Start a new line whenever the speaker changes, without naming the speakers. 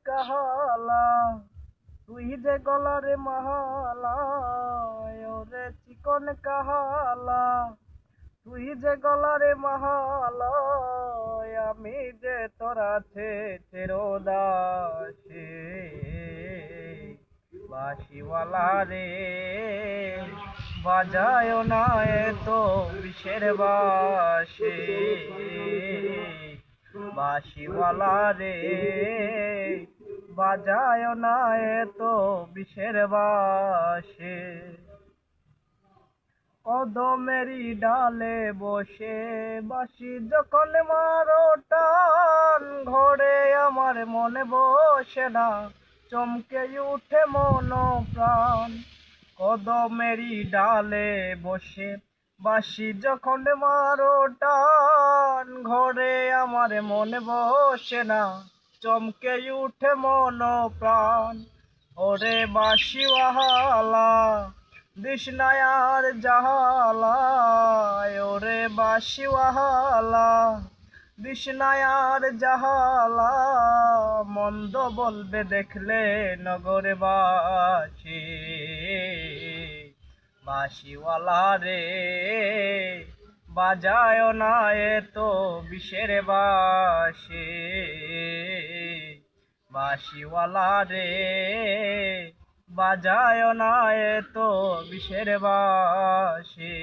কাহালা তুই যে গলারে মাহালা ওরে চিকন কাহালা তুই যে গলারে মাহালা আমি যে তোরা তেরোদাসে বাঁশিওয়ালা রে বাজায় না তো বিষের বাঁশি বাঁশিওয়ালা রে বাজায় না তো বিষের বাঁশি কদমেরই ডালে বসে বাঁশি যখন মারো টান ঘরে আমার মনে বসে না চমকে উঠে মন প্রাণ কদমেরই ডালে বসে বাঁশি যখন মারো টান ঘরে আমার মনে বসে না চমকে উঠে মন প্রাণ ওরে বাঁশিওয়ালা দিশনায়ার জাহালা ওরে বাঁশিওয়ালা দিশনায়ার জাহালা মন্দ বলবে দেখলে নগরে বাসি বাঁশিওয়ালা রে বাজায় না তো বিষের বাঁশি বাঁশিওয়ালা রে বাজায় না তো বিষের বাঁশি।